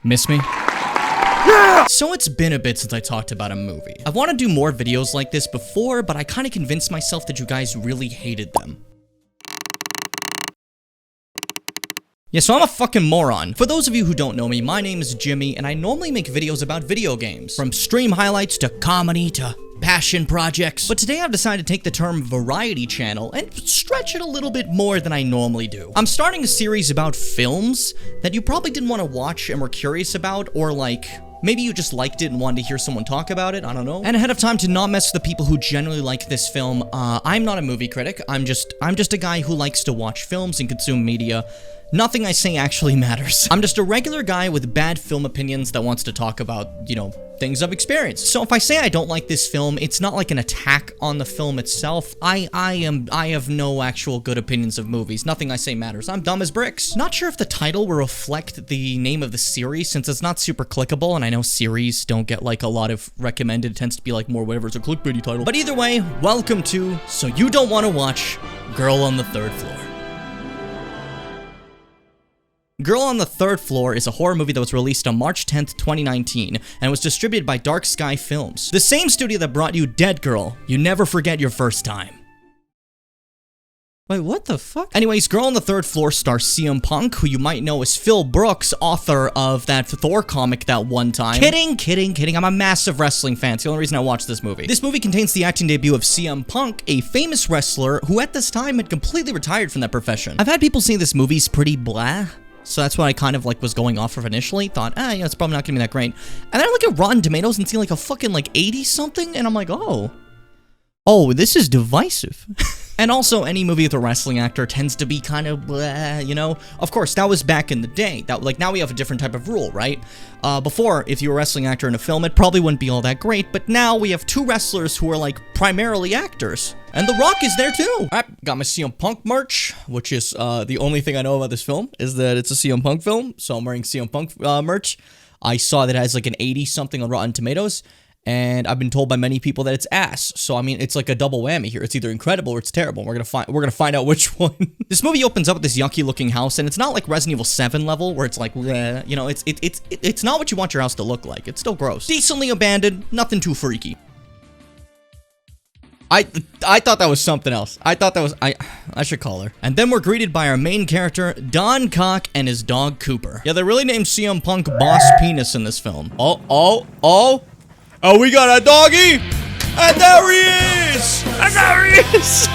Miss me? Yeah! So it's been a bit since I talked about a movie. I've wanted to do more videos like this before, but I kind of convinced myself that you guys really hated them. Yeah, so I'm a fucking moron. For those of you who don't know me, my name is Jimmy, and I normally make videos about video games. From stream highlights to comedy to passion projects. But today I've decided to take the term variety channel and stretch it a little bit more than I normally do. I'm starting a series about films that you probably didn't want to watch and were curious about, or like, maybe you just liked it and wanted to hear someone talk about it, I don't know. And ahead of time, to not mess with the people who genuinely like this film, I'm not a movie critic. I'm just a guy who likes to watch films and consume media. Nothing I say actually matters. I'm just a regular guy with bad film opinions that wants to talk about, you know, things I've experienced. So if I say I don't like this film, it's not like an attack on the film itself. I have no actual good opinions of movies. Nothing I say matters. I'm dumb as bricks. Not sure if the title will reflect the name of the series, since it's not super clickable, and I know series don't get like a lot of recommended. It tends to be like more whatever, it's a clickbaity title. But either way, welcome to So You Don't Want to Watch Girl on the Third Floor. Girl on the Third Floor is a horror movie that was released on March 10th, 2019, and was distributed by Dark Sky Films, the same studio that brought you Dead Girl, You Never Forget Your First Time. Wait, what the fuck? Anyways, Girl on the Third Floor stars CM Punk, who you might know as Phil Brooks, author of that Thor comic that one time. Kidding. I'm a massive wrestling fan. It's the only reason I watched this movie. This movie contains the acting debut of CM Punk, a famous wrestler who at this time had completely retired from that profession. I've had people say this movie's pretty blah. So that's what I kind of like was going off of initially. Thought, you know, it's probably not gonna be that great. And then I look at Rotten Tomatoes and see like a fucking like 80 something, and I'm like, oh, this is divisive. And also, any movie with a wrestling actor tends to be kind of blah, you know? Of course, that was back in the day. That, like, now we have a different type of rule, right? Before, if you were a wrestling actor in a film, it probably wouldn't be all that great, but now we have two wrestlers who are, like, primarily actors. And The Rock is there, too! Alright, got my CM Punk merch, which is, the only thing I know about this film, is that it's a CM Punk film, so I'm wearing CM Punk, merch. I saw that it has, like, an 80-something on Rotten Tomatoes. And I've been told by many people that it's ass. So I mean, it's like a double whammy here. It's either incredible or it's terrible. We're gonna find out which one. This movie opens up with this yucky looking house, and it's not like Resident Evil 7 level where it's like, bleh, you know, it's not what you want your house to look like. It's still gross. Decently abandoned, nothing too freaky. I thought that was something else. I thought that was I should call her. And then we're greeted by our main character, Don Cock, and his dog Cooper. Yeah, they really named CM Punk Boss Penis in this film. Oh, we got a doggy! And there he is!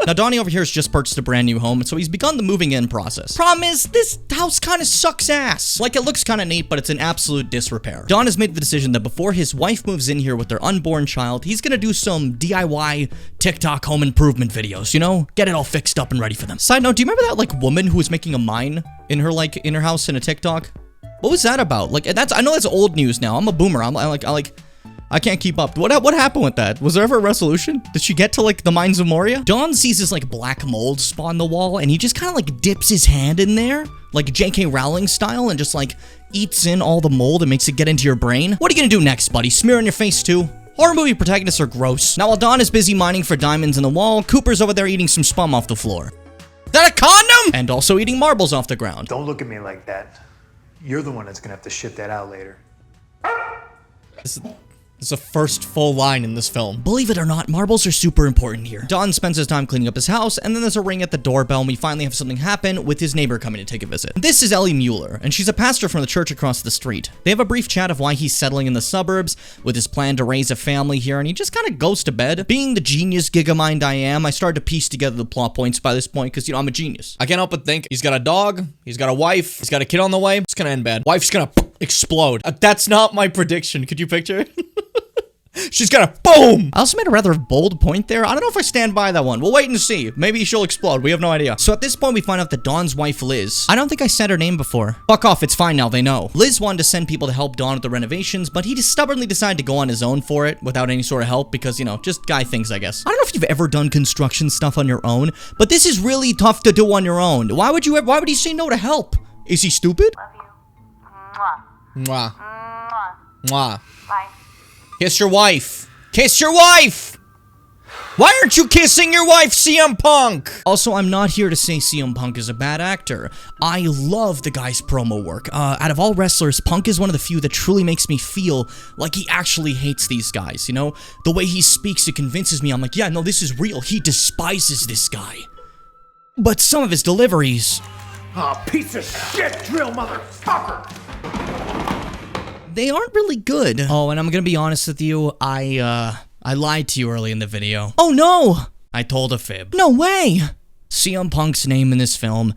Now, Donnie over here has just purchased a brand new home, so he's begun the moving in process. Problem is, this house kind of sucks ass. Like, it looks kind of neat, but it's in absolute disrepair. Don has made the decision that before his wife moves in here with their unborn child, he's gonna do some DIY TikTok home improvement videos, you know? Get it all fixed up and ready for them. Side note, do you remember that, like, woman who was making a mine in her house in a TikTok? What was that about? Like, I know that's old news now. I'm a boomer. I can't keep up. What happened with that? Was there ever a resolution? Did she get to, like, the Mines of Moria? Don sees this, like, black mold spawn the wall, and he just kind of, like, dips his hand in there, like J.K. Rowling style, and just, like, eats in all the mold and makes it get into your brain. What are you gonna do next, buddy? Smear on your face, too? Horror movie protagonists are gross. Now, while Don is busy mining for diamonds in the wall, Cooper's over there eating some spum off the floor. Is that a condom? And also eating marbles off the ground. Don't look at me like that. You're the one that's gonna have to shit that out later. It's the first full line in this film. Believe it or not, marbles are super important here. Don spends his time cleaning up his house, and then there's a ring at the doorbell, and we finally have something happen with his neighbor coming to take a visit. This is Ellie Mueller, and she's a pastor from the church across the street. They have a brief chat of why he's settling in the suburbs with his plan to raise a family here, and he just kind of goes to bed. Being the genius gigamind I am, I started to piece together the plot points by this point, because, you know, I'm a genius. I can't help but think he's got a dog, he's got a wife, he's got a kid on the way. It's gonna end bad. Wife's gonna explode. That's not my prediction. Could you picture it? She's gonna boom! I also made a rather bold point there. I don't know if I stand by that one. We'll wait and see. Maybe she'll explode. We have no idea. So at this point, we find out that Dawn's wife, Liz. I don't think I said her name before. Fuck off. It's fine now. They know. Liz wanted to send people to help Dawn with the renovations, but he just stubbornly decided to go on his own for it without any sort of help because, you know, just guy things, I guess. I don't know if you've ever done construction stuff on your own, but this is really tough to do on your own. Why would he say no to help? Is he stupid? Love you. Mwah. Mwah. Mwah. Mwah. Bye. Kiss your wife. Kiss your wife! Why aren't you kissing your wife, CM Punk? Also, I'm not here to say CM Punk is a bad actor. I love the guy's promo work. Out of all wrestlers, Punk is one of the few that truly makes me feel like he actually hates these guys, you know? The way he speaks, it convinces me. I'm like, yeah, no, this is real. He despises this guy. But some of his deliveries... Oh, piece of shit, drill motherfucker! They aren't really good. Oh, and I'm gonna be honest with you, I lied to you early in the video. Oh no! I told a fib. No way! CM Punk's name in this film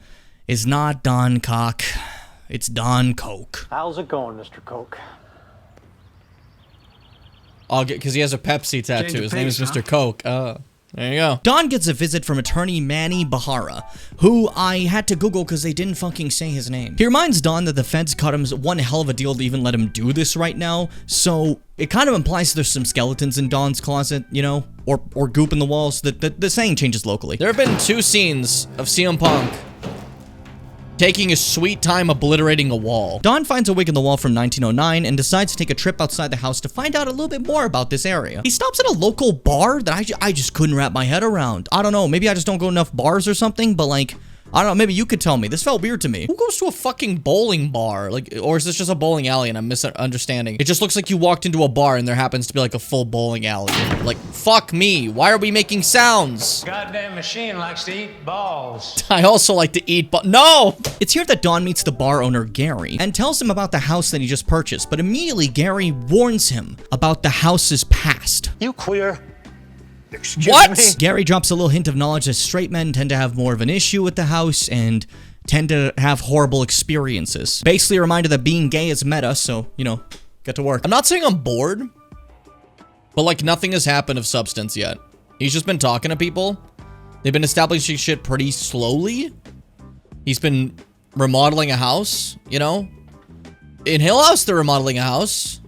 is not Don Cock, it's Don Coke. How's it going, Mr. Coke? I'll get, because he has a Pepsi tattoo. His name is Mr. Coke. There you go. Don gets a visit from attorney Manny Bahara, who I had to Google because they didn't fucking say his name. He reminds Don that the feds cut him one hell of a deal to even let him do this right now, so it kind of implies there's some skeletons in Don's closet, you know, or goop in the walls. The saying changes locally. There have been 2 scenes of CM Punk taking a sweet time obliterating a wall. Don finds a wig in the wall from 1909 and decides to take a trip outside the house to find out a little bit more about this area. He stops at a local bar that I just couldn't wrap my head around. I don't know, maybe I just don't go to enough bars or something, but like, I don't know, maybe you could tell me. This felt weird to me. Who goes to a fucking bowling bar? Like, or is this just a bowling alley and I'm misunderstanding? It just looks like you walked into a bar and there happens to be like a full bowling alley. Like, fuck me. Why are we making sounds? Goddamn machine likes to eat balls. I also like to eat no! It's here that Don meets the bar owner, Gary, and tells him about the house that he just purchased, but immediately Gary warns him about the house's past. You clear? Excuse What? me? Gary drops a little hint of knowledge that straight men tend to have more of an issue with the house and tend to have horrible experiences. Basically a reminder that being gay is meta, so, you know, get to work. I'm not saying I'm bored, but like nothing has happened of substance yet. He's just been talking to people. They've been establishing shit pretty slowly. He's been remodeling a house, you know? In Hill House, they're remodeling a house.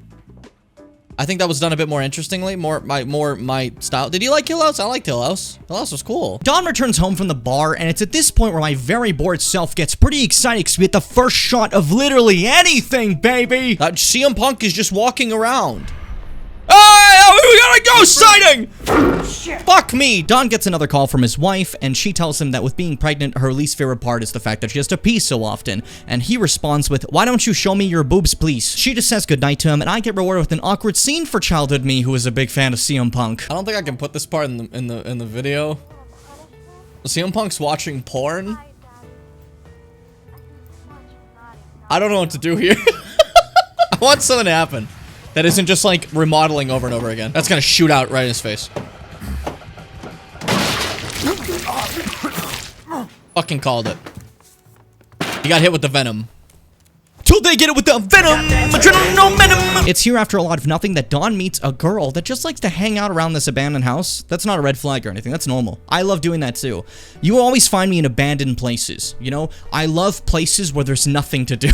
I think that was done a bit more interestingly, more my style. Did you like Hill House? I liked Hill House. Hill House was cool. Don returns home from the bar, and it's at this point where my very bored self gets pretty excited because we get the first shot of literally anything, baby! CM Punk is just walking around. Hey, we got a ghost sighting! Fuck me! Don gets another call from his wife, and she tells him that with being pregnant, her least favorite part is the fact that she has to pee so often. And he responds with, "Why don't you show me your boobs, please?" She just says goodnight to him, and I get rewarded with an awkward scene for childhood me, who is a big fan of CM Punk. I don't think I can put this part in the video. CM Punk's watching porn. I don't know what to do here. I want something to happen that isn't just like remodeling over and over again. That's gonna shoot out right in his face. Fucking called it. He got hit with the venom. Till they get it with the venom! Adrenaline venom! It's here after a lot of nothing that Don meets a girl that just likes to hang out around this abandoned house. That's not a red flag or anything, that's normal. I love doing that too. You will always find me in abandoned places, you know? I love places where there's nothing to do.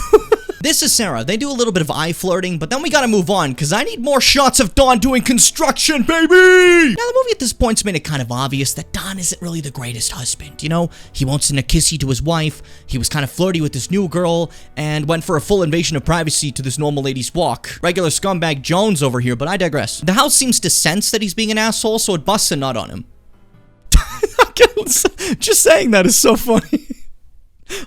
This is Sarah. They do a little bit of eye flirting, but then we gotta move on, because I need more shots of Don doing construction, baby! Now, the movie at this point's made it kind of obvious that Don isn't really the greatest husband, you know? He won't send a kissy to his wife, he was kind of flirty with this new girl, and went for a full invasion of privacy to this normal lady's walk. Regular scumbag Jones over here, but I digress. The house seems to sense that he's being an asshole, so it busts a nut on him. Just saying that is so funny.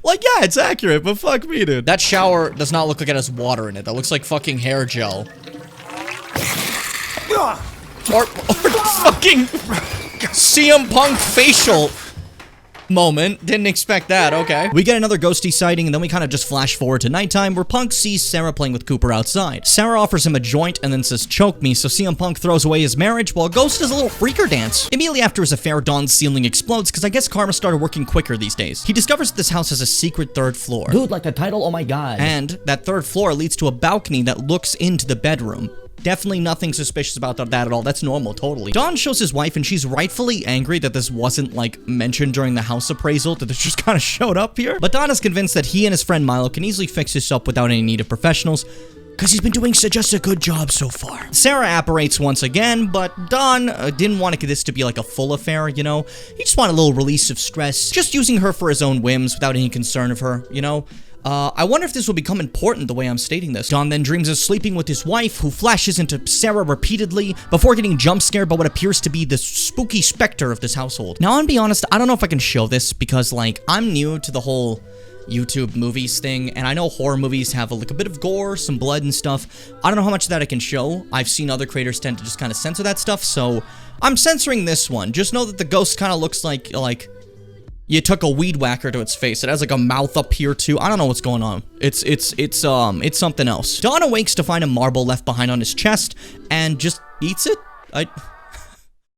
Like, yeah, it's accurate, but fuck me, dude. That shower does not look like it has water in it. That looks like fucking hair gel. Or fucking CM Punk facial moment. Didn't expect that, okay. We get another ghosty sighting, and then we kind of just flash forward to nighttime, where Punk sees Sarah playing with Cooper outside. Sarah offers him a joint and then says, "Choke me," so CM Punk throws away his marriage while Ghost does a little freaker dance. Immediately after his affair, Don's ceiling explodes, because I guess karma started working quicker these days. He discovers that this house has a secret third floor. Dude, like the title, oh my god. And that third floor leads to a balcony that looks into the bedroom. Definitely nothing suspicious about that at all. That's normal, totally. Don shows his wife, and she's rightfully angry that this wasn't, like, mentioned during the house appraisal, that this just kind of showed up here. But Don is convinced that he and his friend Milo can easily fix this up without any need of professionals, because he's been doing just a good job so far. Sarah apparates once again, but Don didn't want this to be like a full affair, you know? He just wanted a little release of stress, just using her for his own whims without any concern of her, you know? I wonder if this will become important the way I'm stating this. Don then dreams of sleeping with his wife, who flashes into Sarah repeatedly before getting jump scared by what appears to be the spooky specter of this household. Now, I'm gonna be honest, I don't know if I can show this because, like, I'm new to the whole YouTube movies thing, and I know horror movies have like a bit of gore, some blood and stuff. I don't know how much of that I can show. I've seen other creators tend to just kind of censor that stuff, so I'm censoring this one. Just know that the ghost kind of looks like you took a weed whacker to its face. It has like a mouth up here too. I don't know what's going on. It's something else. Don awakes to find a marble left behind on his chest and just eats it.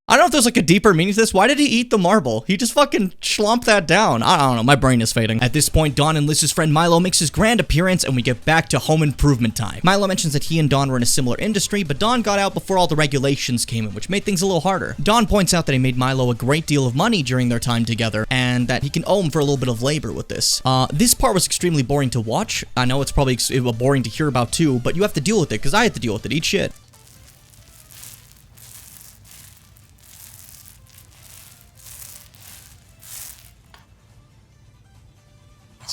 I don't know if there's like a deeper meaning to this. Why did he eat the marble? He just fucking schlomped that down. I don't know. My brain is fading. At this point, Don and Liz's friend Milo makes his grand appearance and we get back to home improvement time. Milo mentions that he and Don were in a similar industry, but Don got out before all the regulations came in, which made things a little harder. Don points out that he made Milo a great deal of money during their time together and that he can owe him for a little bit of labor with this. This part was extremely boring to watch. I know it's probably boring to hear about too, but you have to deal with it because I had to deal with it. Eat shit.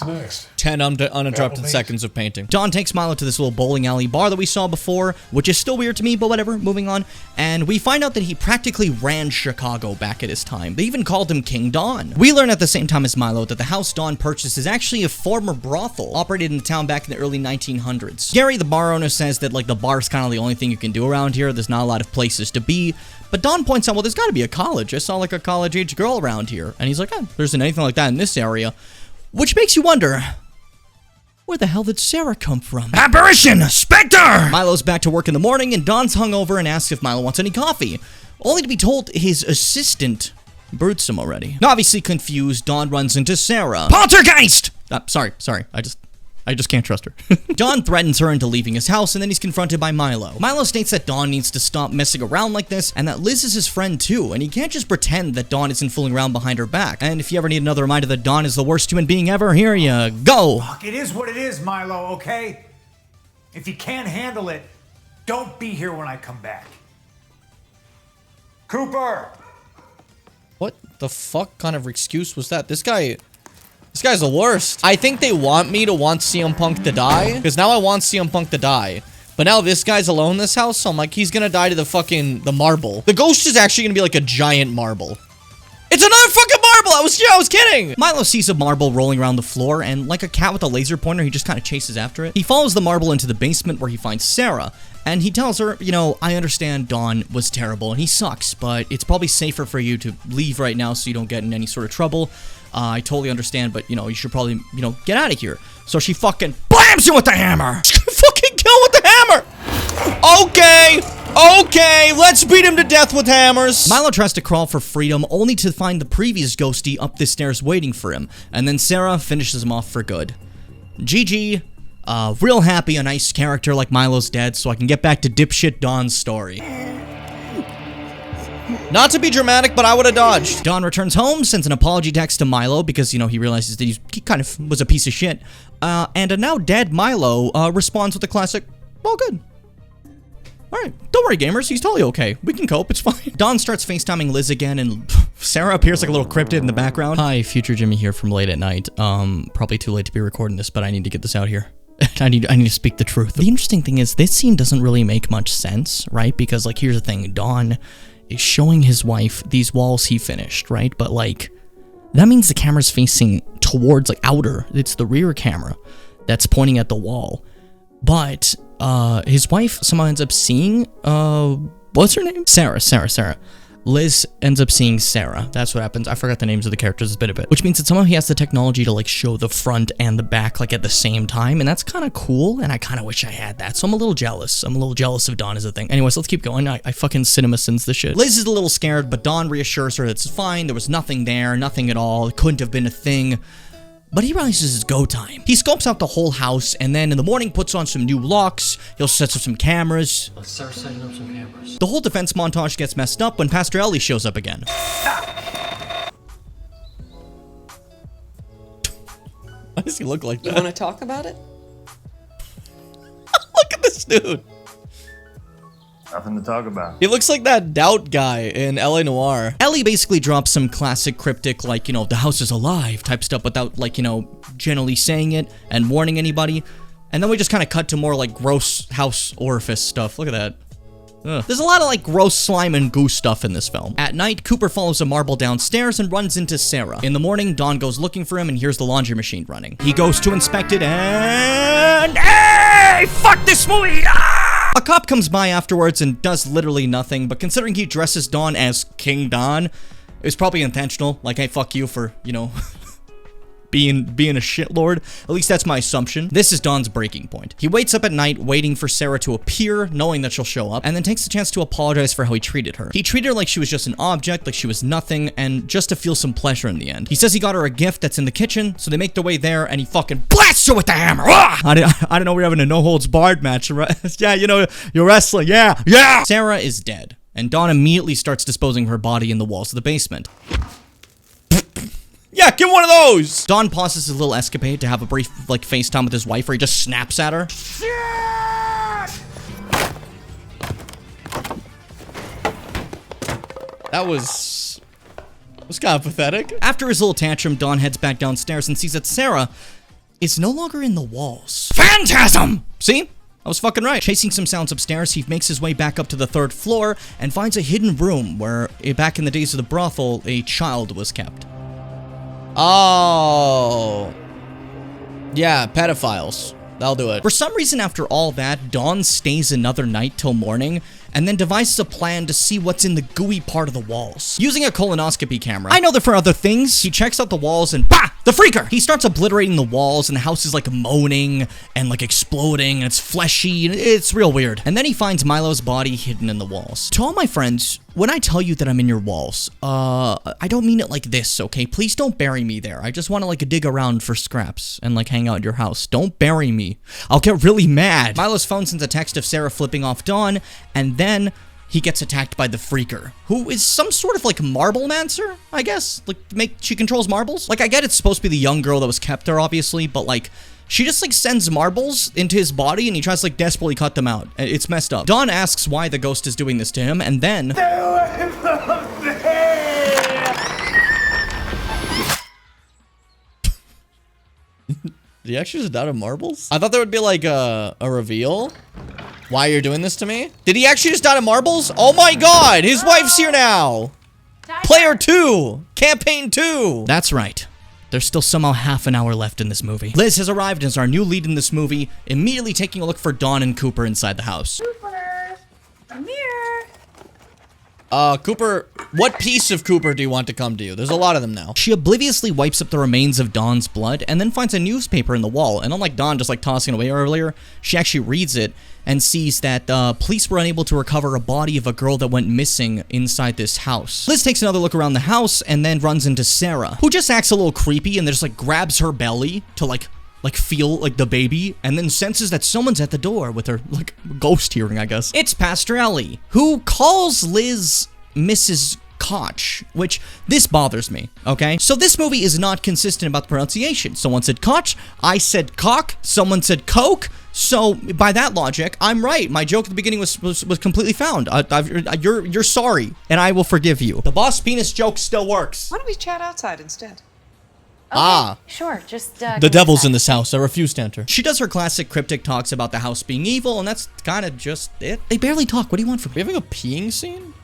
Next. 10 uninterrupted seconds of painting. Don takes Milo to this little bowling alley bar that we saw before, which is still weird to me, but whatever, moving on. And we find out that he practically ran Chicago back at his time. They even called him King Don. We learn at the same time as Milo that the house Don purchased is actually a former brothel operated in the town back in the early 1900s. Gary, the bar owner, says that like the bar's kind of the only thing you can do around here. There's not a lot of places to be. But Don points out, well, there's got to be a college. I saw like a college-age girl around here. And he's like, oh, there isn't anything like that in this area. Which makes you wonder, where the hell did Sarah come from? Apparition! Spectre! Milo's back to work in the morning, and Don's hungover and asks if Milo wants any coffee, only to be told his assistant brewed some already. Obviously confused, Don runs into Sarah. Poltergeist! Sorry, I just can't trust her. Don threatens her into leaving his house, and then he's confronted by Milo. Milo states that Don needs to stop messing around like this, and that Liz is his friend too, and he can't just pretend that Don isn't fooling around behind her back. And if you ever need another reminder that Don is the worst human being ever, here you go. Fuck, it is what it is, Milo, okay? If you can't handle it, don't be here when I come back. Cooper! What the fuck kind of excuse was that? This guy's the worst. I think they want me to want CM Punk to die, because now I want CM Punk to die. But now this guy's alone in this house, so I'm like, he's gonna die to the marble. The ghost is actually gonna be like a giant marble. It's another fucking marble! I was kidding! Milo sees a marble rolling around the floor, and like a cat with a laser pointer, he just kind of chases after it. He follows the marble into the basement where he finds Sarah, and he tells her, you know, I understand Don was terrible and he sucks, but it's probably safer for you to leave right now so you don't get in any sort of trouble. I totally understand, but, you know, you should probably, you know, get out of here. So she fucking BLAMS him with the hammer! Fucking kill him with the hammer! Okay, let's beat him to death with hammers! Milo tries to crawl for freedom, only to find the previous ghostie up the stairs waiting for him, and then Sarah finishes him off for good. GG. Real happy a nice character like Milo's dead, so I can get back to dipshit Don's story. Not to be dramatic, but I would have dodged. Don returns home, sends an apology text to Milo because, you know, he realizes that he kind of was a piece of shit. And a now dead Milo responds with the classic, well, good. Alright, don't worry, gamers, he's totally okay. We can cope, it's fine. Don starts FaceTiming Liz again, and Sarah appears like a little cryptid in the background. Hi, future Jimmy here from late at night. Probably too late to be recording this, but I need to get this out here. I need to speak the truth. The interesting thing is, this scene doesn't really make much sense, right? Because, like, here's the thing, Don is showing his wife these walls he finished, right? But, like, that means the camera's facing towards, like, outer. It's the rear camera that's pointing at the wall. But, his wife somehow ends up seeing, what's her name? Sarah. Liz ends up seeing Sarah. That's what happens. I forgot the names of the characters a bit. Which means that somehow he has the technology to, like, show the front and the back, like, at the same time. And that's kind of cool, and I kind of wish I had that. So I'm a little jealous. I'm a little jealous of Don as a thing. Anyways, let's keep going. I fucking cinema sins this shit. Liz is a little scared, but Don reassures her that it's fine. There was nothing there. Nothing at all. It couldn't have been a thing. But he realizes it's go time. He scopes out the whole house, and then in the morning puts on some new locks. He'll set up some cameras. Let's start setting up some cameras. The whole defense montage gets messed up when Pastor Ellie shows up again. Why does he look like that? You want to talk about it? Look at this dude. Nothing to talk about. He looks like that Doubt guy in LA Noire. Ellie basically drops some classic cryptic, like, you know, the house is alive type stuff without, like, you know, generally saying it and warning anybody. And then we just kind of cut to more, like, gross house orifice stuff. Look at that. Ugh. There's a lot of, like, gross slime and goo stuff in this film. At night, Cooper follows a marble downstairs and runs into Sarah. In the morning, Dawn goes looking for him and hears the laundry machine running. He goes to inspect it and... Hey! Fuck this movie! Ah! A cop comes by afterwards and does literally nothing, but considering he dresses Dawn as King Don, it was probably intentional. Like, hey, fuck you for, you know... being a shitlord. At least that's my assumption. This is Don's breaking point. He waits up at night waiting for Sarah to appear, knowing that she'll show up, and then takes the chance to apologize for how he treated her. He treated her like she was just an object, like she was nothing, and just to feel some pleasure in the end. He says he got her a gift that's in the kitchen, so they make their way there, and he fucking blasts her with the hammer. Ah! I didn't know we were having a no-holds-barred match. Yeah, you know, you're wrestling. Yeah! Sarah is dead, and Dawn immediately starts disposing of her body in the walls of the basement. Yeah, get one of those! Don pauses his little escapade to have a brief, like, FaceTime with his wife where he just snaps at her. Shit! That was kind of pathetic. After his little tantrum, Don heads back downstairs and sees that Sarah is no longer in the walls. Phantasm! See? I was fucking right. Chasing some sounds upstairs, he makes his way back up to the 3rd floor and finds a hidden room where, back in the days of the brothel, a child was kept. Oh. Yeah, pedophiles. That'll do it. For some reason, after all that, Dawn stays another night till morning, and then devises a plan to see what's in the gooey part of the walls. Using a colonoscopy camera. I know that for other things, he checks out the walls and bah! The freaker! He starts obliterating the walls and the house is like moaning and like exploding and it's fleshy and it's real weird. And then he finds Milo's body hidden in the walls. To all my friends, when I tell you that I'm in your walls, I don't mean it like this, okay? Please don't bury me there. I just want to like dig around for scraps and like hang out at your house. Don't bury me. I'll get really mad. Milo's phone sends a text of Sarah flipping off Dawn, and then he gets attacked by the freaker, who is some sort of like marble-mancer, I guess? Like, she controls marbles? Like, I get it's supposed to be the young girl that was kept there, obviously, but like, she just like sends marbles into his body and he tries to like desperately cut them out. It's messed up. Dawn asks why the ghost is doing this to him, and then... Did he actually just die of marbles? I thought there would be like a reveal. Why you're doing this to me? Did he actually just die of marbles? Oh my god, his wife's here now. Player 2, campaign 2. That's right. There's still somehow half an hour left in this movie. Liz has arrived as our new lead in this movie, immediately taking a look for Dawn and Cooper inside the house. Cooper, I'm here. Cooper, what piece of Cooper do you want to come to you? There's a lot of them now. She obliviously wipes up the remains of Dawn's blood and then finds a newspaper in the wall. And unlike Dawn just like tossing it away earlier, she actually reads it and sees that police were unable to recover a body of a girl that went missing inside this house. Liz takes another look around the house and then runs into Sarah, who just acts a little creepy and just like grabs her belly to like feel like the baby, and then senses that someone's at the door with her like ghost hearing, I guess. It's Pastor Ellie, who calls Liz Mrs. Koch, which this bothers me, okay? So this movie is not consistent about the pronunciation. Someone said Koch, I said cock, someone said coke, so by that logic, I'm right. My joke at the beginning was completely found. You're sorry, and I will forgive you. The boss penis joke still works. Why don't we chat outside instead? Okay, sure, just, the devil's in this house. I refuse to enter. She does her classic cryptic talks about the house being evil, and that's kind of just it. They barely talk. What do you want from me? Are we having a peeing scene?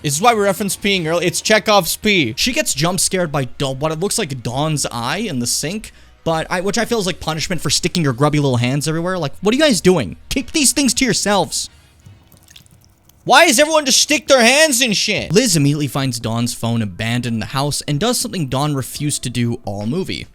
This is why we referenced peeing earlier. It's Chekhov's pee. She gets jump scared by what it looks like Dawn's eye in the sink, which I feel is like punishment for sticking your grubby little hands everywhere. Like, what are you guys doing? Keep these things to yourselves. Why does everyone just stick their hands in shit? Liz immediately finds Dawn's phone abandoned in the house and does something Dawn refused to do all movie.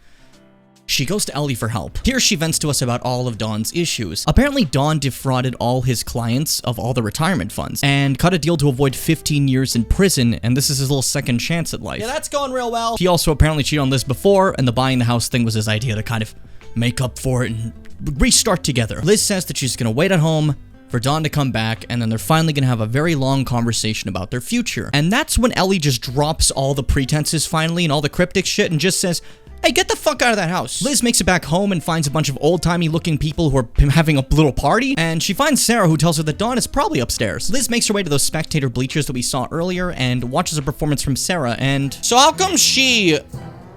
She goes to Ellie for help. Here she vents to us about all of Dawn's issues. Apparently Dawn defrauded all his clients of all the retirement funds and cut a deal to avoid 15 years in prison, and this is his little second chance at life. Yeah, that's going real well. He also apparently cheated on Liz before, and the buying the house thing was his idea to kind of make up for it and restart together. Liz says that she's gonna wait at home for Dawn to come back, and then they're finally gonna have a very long conversation about their future. And that's when Ellie just drops all the pretenses finally and all the cryptic shit and just says, Hey, get the fuck out of that house. Liz makes it back home and finds a bunch of old-timey looking people who are having a little party, and she finds Sarah, who tells her that Dawn is probably upstairs. Liz makes her way to those spectator bleachers that we saw earlier and watches a performance from Sarah, and... So how come she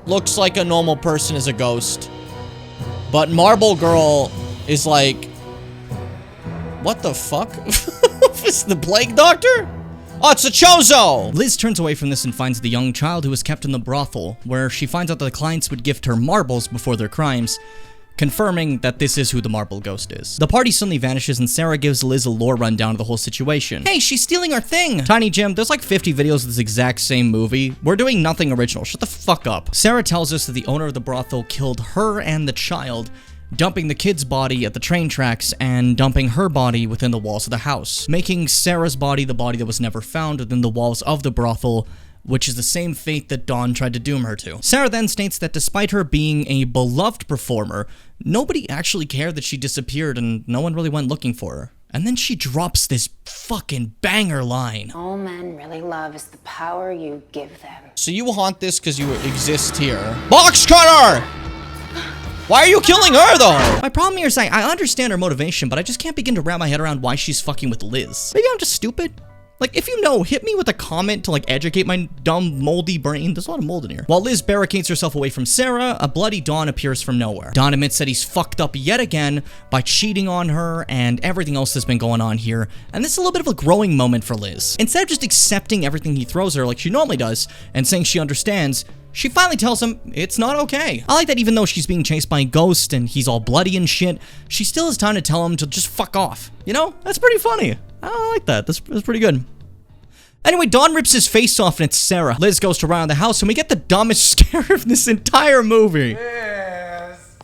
looks like a normal person as a ghost, but Marble Girl is like... What the fuck? Is the plague doctor? Oh, it's a Chozo! Liz turns away from this and finds the young child who was kept in the brothel, where she finds out that the clients would gift her marbles before their crimes, confirming that this is who the marble ghost is. The party suddenly vanishes and Sarah gives Liz a lore rundown of the whole situation. Hey, she's stealing our thing! Tiny Jim, there's like 50 videos of this exact same movie. We're doing nothing original. Shut the fuck up. Sarah tells us that the owner of the brothel killed her and the child, dumping the kid's body at the train tracks and dumping her body within the walls of the house, making Sarah's body the body that was never found within the walls of the brothel, which is the same fate that Dawn tried to doom her to. Sarah then states that despite her being a beloved performer, nobody actually cared that she disappeared and no one really went looking for her. And then she drops this fucking banger line. All men really love is the power you give them. So you haunt this because you exist here. Box cutter! Why are you killing her, though? My problem here is I understand her motivation, but I just can't begin to wrap my head around why she's fucking with Liz. Maybe I'm just stupid? Like, if you know, hit me with a comment to, like, educate my dumb, moldy brain. There's a lot of mold in here. While Liz barricades herself away from Sarah, a bloody Dawn appears from nowhere. Dawn admits that he's fucked up yet again by cheating on her and everything else that's been going on here. And this is a little bit of a growing moment for Liz. Instead of just accepting everything he throws her like she normally does and saying she understands, she finally tells him it's not okay. I like that even though she's being chased by a ghost and he's all bloody and shit, she still has time to tell him to just fuck off. You know? That's pretty funny. I like that. That's pretty good. Anyway, Dawn rips his face off and it's Sarah. Liz goes to run out of the house and we get the dumbest stare of this entire movie. Yes.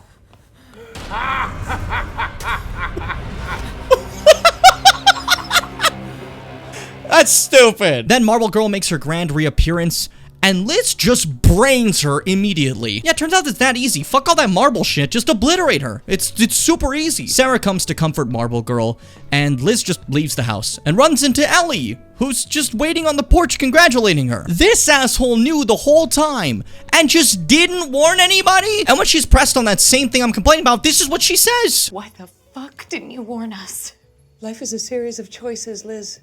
That's stupid. Then Marble Girl makes her grand reappearance and Liz just brains her immediately. Yeah, turns out it's that easy. Fuck all that marble shit. Just obliterate her. It's super easy. Sarah comes to comfort Marble Girl, and Liz just leaves the house and runs into Ellie, who's just waiting on the porch congratulating her. This asshole knew the whole time and just didn't warn anybody. And when she's pressed on that same thing I'm complaining about, this is what she says. Why the fuck didn't you warn us? Life is a series of choices, Liz.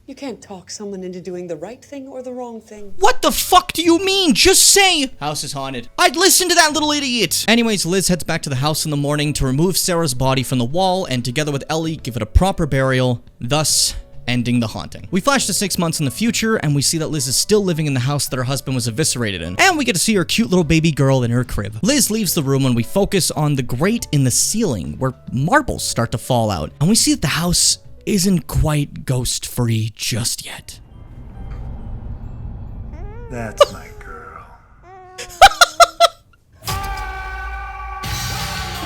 You can't talk someone into doing the right thing or the wrong thing. What the fuck do you mean? Just say, house is haunted. I'd listen to that little idiot. Anyways, Liz heads back to the house in the morning to remove Sarah's body from the wall and together with Ellie, give it a proper burial, thus ending the haunting. We flash to 6 months in the future and we see that Liz is still living in the house that her husband was eviscerated in. And we get to see her cute little baby girl in her crib. Liz leaves the room and we focus on the grate in the ceiling where marbles start to fall out. And we see that the house isn't quite ghost-free just yet. That's my girl.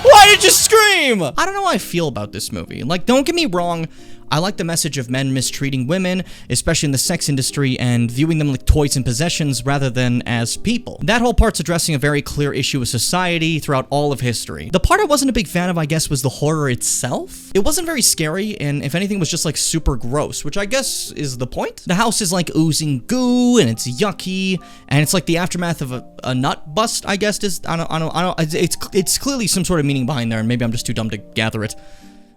Why did you scream? I don't know how I feel about this movie. Like, don't get me wrong, I like the message of men mistreating women, especially in the sex industry, and viewing them like toys and possessions rather than as people. That whole part's addressing a very clear issue of society throughout all of history. The part I wasn't a big fan of, I guess, was the horror itself. It wasn't very scary, and if anything, was just like super gross, which I guess is the point. The house is like oozing goo, and it's yucky, and it's like the aftermath of a nut bust, I guess, I don't, it's clearly some sort of meaning behind there, and maybe I'm just too dumb to gather it.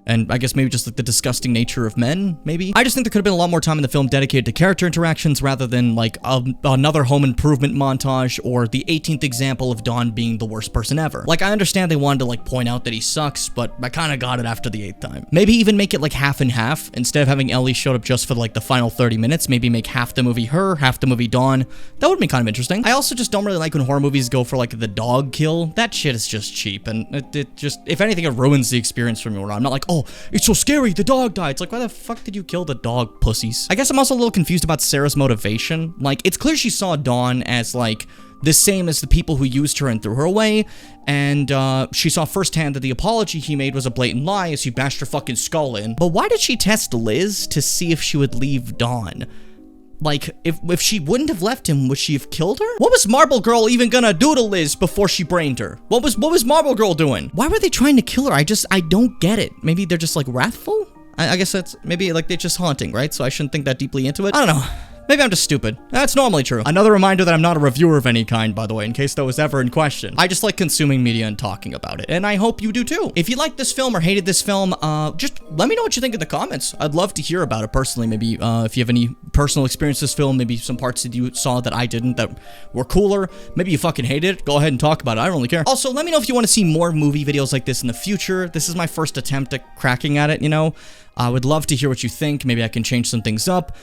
And I guess maybe just like the disgusting nature of men, maybe? I just think there could have been a lot more time in the film dedicated to character interactions rather than like another home improvement montage or the 18th example of Dawn being the worst person ever. Like, I understand they wanted to like point out that he sucks, but I kind of got it after the 8th time. Maybe even make it like half and half. Instead of having Ellie showed up just for like the final 30 minutes, maybe make half the movie her, half the movie Dawn. That would be kind of interesting. I also just don't really like when horror movies go for like the dog kill. That shit is just cheap, and it just, if anything, it ruins the experience for me where I'm not like, oh, it's so scary, the dog died. It's like, why the fuck did you kill the dog, pussies? I guess I'm also a little confused about Sarah's motivation. Like, it's clear she saw Dawn as like the same as the people who used her and threw her away, and she saw firsthand that the apology he made was a blatant lie as he bashed her fucking skull in. But why did she test Liz to see if she would leave Dawn? Like, if she wouldn't have left him, would she have killed her? What was Marble Girl even gonna do to Liz before she brained her? What was Marble Girl doing? Why were they trying to kill her? I don't get it. Maybe they're just like wrathful? I guess that's, maybe like they're just haunting, right? So I shouldn't think that deeply into it. I don't know. maybe I'm just stupid. That's normally true. Another reminder that I'm not a reviewer of any kind, by the way, in case that was ever in question. I just like consuming media and talking about it, and I hope you do too. If you liked this film or hated this film, just let me know what you think in the comments. I'd love to hear about it personally. Maybe if you have any personal experience with this film, maybe some parts that you saw that I didn't that were cooler. Maybe you fucking hated it. Go ahead and talk about it. I don't really care. Also, let me know if you want to see more movie videos like this in the future. This is my first attempt at cracking at it, you know? I would love to hear what you think. Maybe I can change some things up,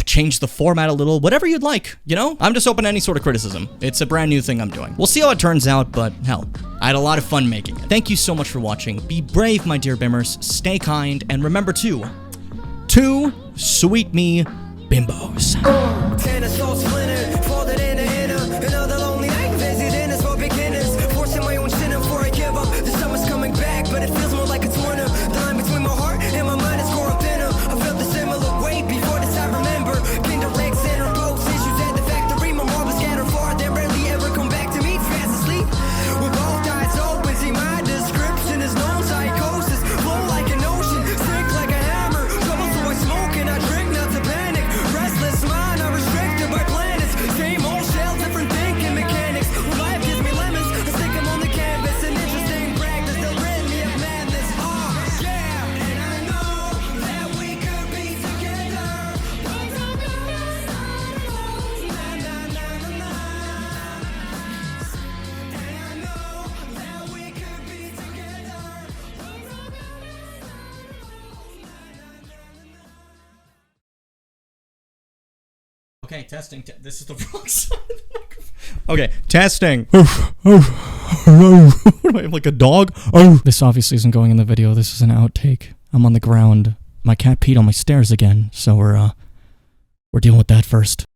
change the format a little, whatever you'd like, you know? I'm just open to any sort of criticism. It's a brand new thing I'm doing. We'll see how it turns out, but hell, I had a lot of fun making it. Thank you so much for watching. Be brave, my dear Bimmers. Stay kind, and remember to sweet me bimbos. But it feels more like it's winter. The line between my heart and my mind is growing thinner. I felt a similar way before this I remember. Kinder legs and pulse issues at the factory. My marbles scattered far, they rarely ever come back to me. Fast asleep with both eyes open. See, my description is known psychosis. Flow like an ocean, sick like a hammer. Trouble, so I smoke and I drink not to panic. Restless mind, I'm restricted by planets. Same old shell, different thinking mechanics. When life gives me lemons, I stick them on the canvas. An interesting practice, they'll rid me of madness. Yeah, and I know that we could be together. But I'm gonna start alone. Na na na na na. And I know that we could be together. But I'm gonna start alone. Na na na na na. Okay, testing. This is the wrong side of the microphone. Okay, testing. What am I, like a dog? This obviously isn't going in the video. This is an outtake. I'm on the ground. My cat peed on my stairs again, so we're dealing with that first.